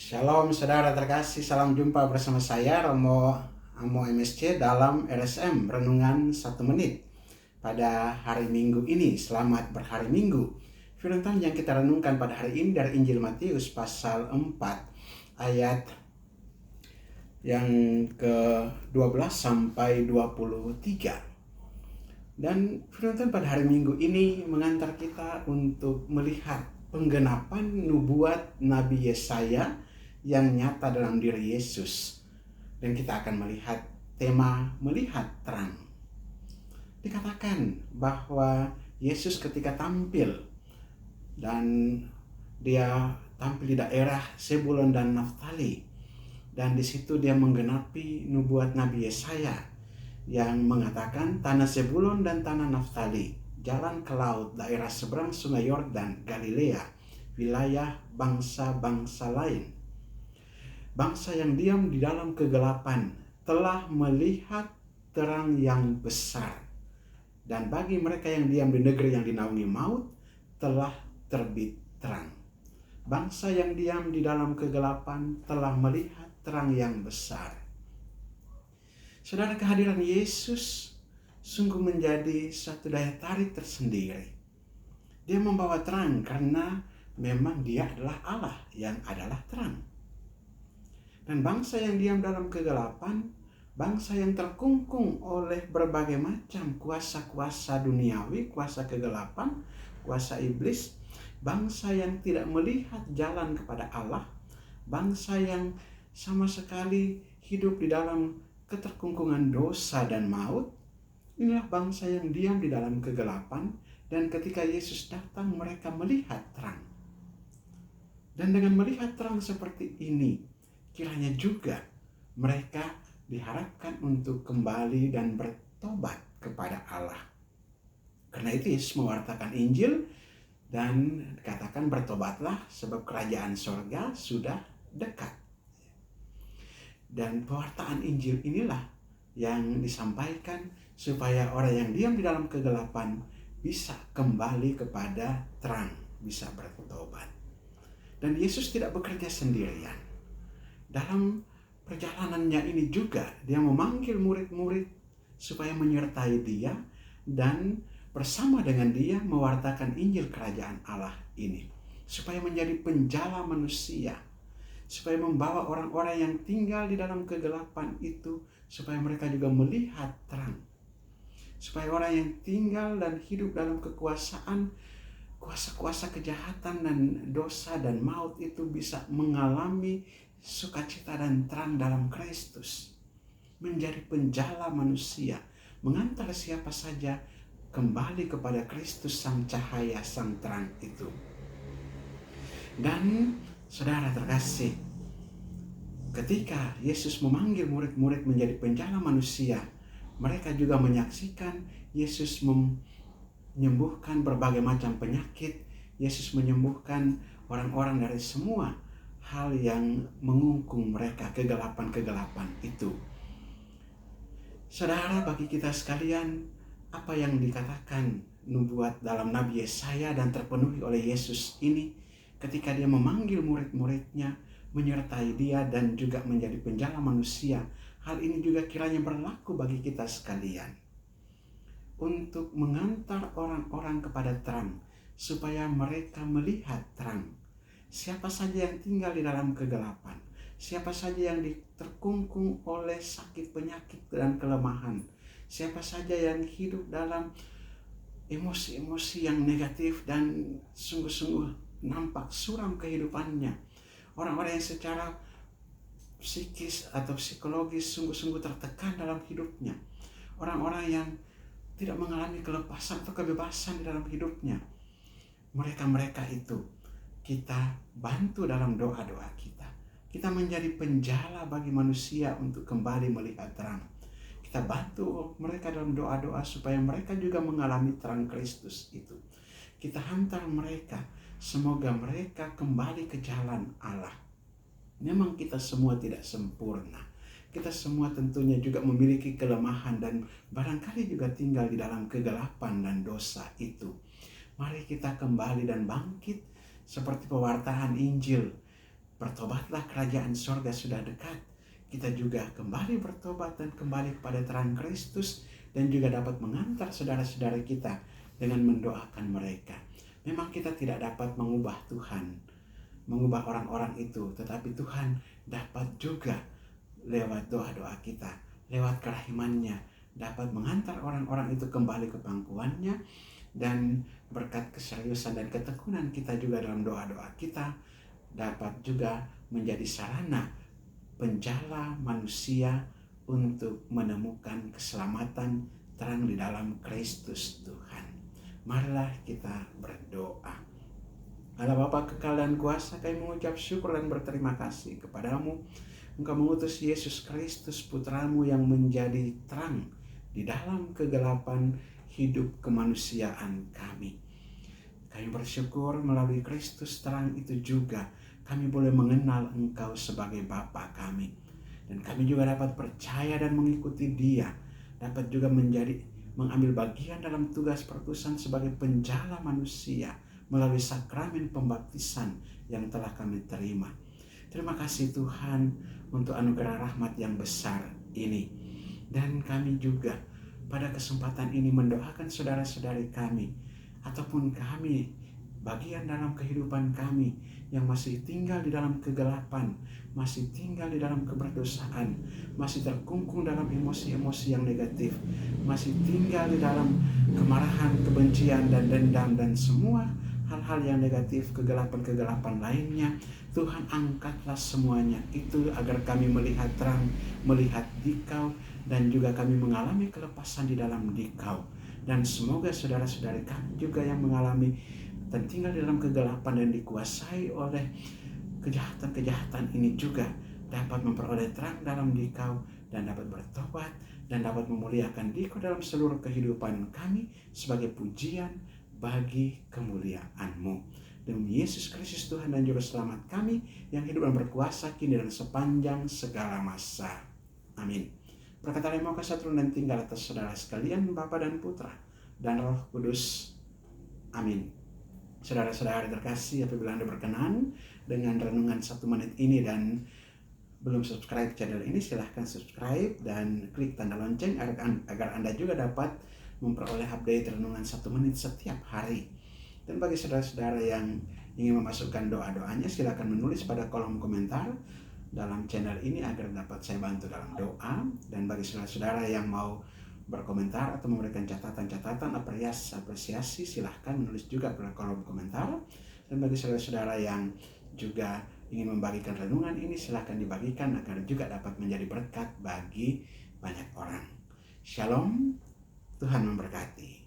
Shalom saudara terkasih, salam jumpa bersama saya Romo Amo MSC dalam RSM Renungan 1 Menit pada hari Minggu ini. Selamat berhari Minggu. Firman Tuhan yang kita renungkan pada hari ini dari Injil Matius pasal 4 ayat yang ke-12 sampai 23. Dan firman Tuhan pada hari Minggu ini mengantar kita untuk melihat penggenapan nubuat Nabi Yesaya yang nyata dalam diri Yesus. Dan kita akan melihat tema melihat terang. Dikatakan bahwa Yesus ketika tampil, dan dia tampil di daerah Zebulon dan Naftali, dan di situ dia menggenapi nubuat Nabi Yesaya yang mengatakan tanah Zebulon dan tanah Naftali, jalan ke laut, daerah seberang sungai Yordan, Galilea, wilayah bangsa-bangsa lain. Bangsa yang diam di dalam kegelapan telah melihat terang yang besar. Dan bagi mereka yang diam di negeri yang dinaungi maut, telah terbit terang. Bangsa yang diam di dalam kegelapan telah melihat terang yang besar. Saudara, kehadiran Yesus sungguh menjadi satu daya tarik tersendiri. Dia membawa terang karena memang dia adalah Allah yang adalah terang. Dan bangsa yang diam dalam kegelapan, bangsa yang terkungkung oleh berbagai macam kuasa-kuasa duniawi, kuasa kegelapan, kuasa iblis, bangsa yang tidak melihat jalan kepada Allah, bangsa yang sama sekali hidup di dalam keterkungkungan dosa dan maut, inilah bangsa yang diam di dalam kegelapan, dan ketika Yesus datang mereka melihat terang. Dan dengan melihat terang seperti ini, kiranya juga mereka diharapkan untuk kembali dan bertobat kepada Allah. Karena itu Yesus mewartakan Injil dan katakan bertobatlah sebab kerajaan sorga sudah dekat. Dan pewartaan Injil inilah yang disampaikan supaya orang yang diam di dalam kegelapan bisa kembali kepada terang, bisa bertobat. Dan Yesus tidak bekerja sendirian. Dalam perjalanannya ini juga dia memanggil murid-murid supaya menyertai dia dan bersama dengan dia mewartakan Injil kerajaan Allah ini, supaya menjadi penjala manusia, supaya membawa orang-orang yang tinggal di dalam kegelapan itu supaya mereka juga melihat terang, supaya orang yang tinggal dan hidup dalam kekuasaan kuasa-kuasa kejahatan dan dosa dan maut itu bisa mengalami sukacita dan terang dalam Kristus, menjadi penjala manusia, mengantar siapa saja kembali kepada Kristus sang cahaya, sang terang itu. Dan saudara terkasih, ketika Yesus memanggil murid-murid menjadi penjala manusia, mereka juga menyaksikan Yesus menyembuhkan berbagai macam penyakit. Yesus menyembuhkan orang-orang dari semua hal yang mengungkung mereka, kegelapan-kegelapan itu. Saudara, bagi kita sekalian, apa yang dikatakan nubuat dalam Nabi Yesaya dan terpenuhi oleh Yesus ini ketika dia memanggil murid-muridnya menyertai dia dan juga menjadi penjala manusia, hal ini juga kiranya berlaku bagi kita sekalian untuk mengantar orang-orang kepada terang supaya mereka melihat terang. Siapa saja yang tinggal di dalam kegelapan, siapa saja yang terkungkung oleh sakit, penyakit, dan kelemahan, siapa saja yang hidup dalam emosi-emosi yang negatif dan sungguh-sungguh nampak suram kehidupannya, orang-orang yang secara psikis atau psikologis sungguh-sungguh tertekan dalam hidupnya, orang-orang yang tidak mengalami kelepasan atau kebebasan di dalam hidupnya, mereka-mereka itu kita bantu dalam doa-doa kita. Kita menjadi penjala bagi manusia untuk kembali melihat terang. Kita bantu mereka dalam doa-doa supaya mereka juga mengalami terang Kristus itu. Kita hantar mereka, semoga mereka kembali ke jalan Allah. Memang kita semua tidak sempurna. Kita semua tentunya juga memiliki kelemahan dan barangkali juga tinggal di dalam kegelapan dan dosa itu. Mari kita kembali dan bangkit seperti pewartaan Injil bertobatlah, kerajaan sorga sudah dekat. Kita juga kembali bertobat dan kembali kepada terang Kristus, dan juga dapat mengantar saudara-saudara kita dengan mendoakan mereka. Memang kita tidak dapat mengubah Tuhan, mengubah orang-orang itu, tetapi Tuhan dapat juga lewat doa-doa kita, lewat kerahimannya, dapat mengantar orang-orang itu kembali ke pangkuannya. Dan berkat keseriusan dan ketekunan kita juga dalam doa-doa kita, dapat juga menjadi sarana penjala manusia untuk menemukan keselamatan terang di dalam Kristus Tuhan. Marilah kita berdoa. Allah Bapa kekal dan kuasa, kami mengucap syukur dan berterima kasih kepadamu. Engkau mengutus Yesus Kristus putramu yang menjadi terang di dalam kegelapan hidup kemanusiaan kami. Kami bersyukur melalui Kristus terang itu juga kami boleh mengenal Engkau sebagai Bapa kami. Dan kami juga dapat percaya dan mengikuti Dia, dapat juga mengambil bagian dalam tugas perutusan sebagai penjala manusia melalui sakramen pembaptisan yang telah kami terima. Terima kasih Tuhan untuk anugerah rahmat yang besar ini. Dan kami juga pada kesempatan ini mendoakan saudara-saudari kami, ataupun kami bagian dalam kehidupan kami yang masih tinggal di dalam kegelapan, masih tinggal di dalam keberdosaan, masih terkungkung dalam emosi-emosi yang negatif, masih tinggal di dalam kemarahan, kebencian, dan dendam, dan semua hal-hal yang negatif, kegelapan-kegelapan lainnya. Tuhan, angkatlah semuanya itu agar kami melihat terang, melihat Dikau, dan juga kami mengalami kelepasan di dalam Dikau. Dan semoga saudara-saudari kami juga yang mengalami dan tinggal di dalam kegelapan dan dikuasai oleh kejahatan-kejahatan ini juga dapat memperoleh terang dalam Dikau, dan dapat bertobat, dan dapat memuliakan Dikau dalam seluruh kehidupan kami sebagai pujian bagi kemuliaan-Mu. Demi Yesus Kristus Tuhan dan Juru Selamat kami yang hidup dan berkuasa kini dan sepanjang segala masa. Amin. Berkata mau kasih turun dan tinggal atas saudara sekalian, Bapa dan Putra dan Roh Kudus. Amin. Saudara-saudara terkasih, apabila Anda berkenan dengan renungan 1 menit ini dan belum subscribe channel ini, silahkan subscribe dan klik tanda lonceng agar Anda juga dapat memperoleh update renungan 1 menit setiap hari. Dan bagi saudara-saudara yang ingin memasukkan doa-doanya, silakan menulis pada kolom komentar dalam channel ini agar dapat saya bantu dalam doa. Dan bagi saudara-saudara yang mau berkomentar atau memberikan catatan-catatan apresiasi, silahkan menulis juga pada kolom komentar. Dan bagi saudara-saudara yang juga ingin membagikan renungan ini, silahkan dibagikan agar juga dapat menjadi berkat bagi banyak orang. Shalom, Tuhan memberkati.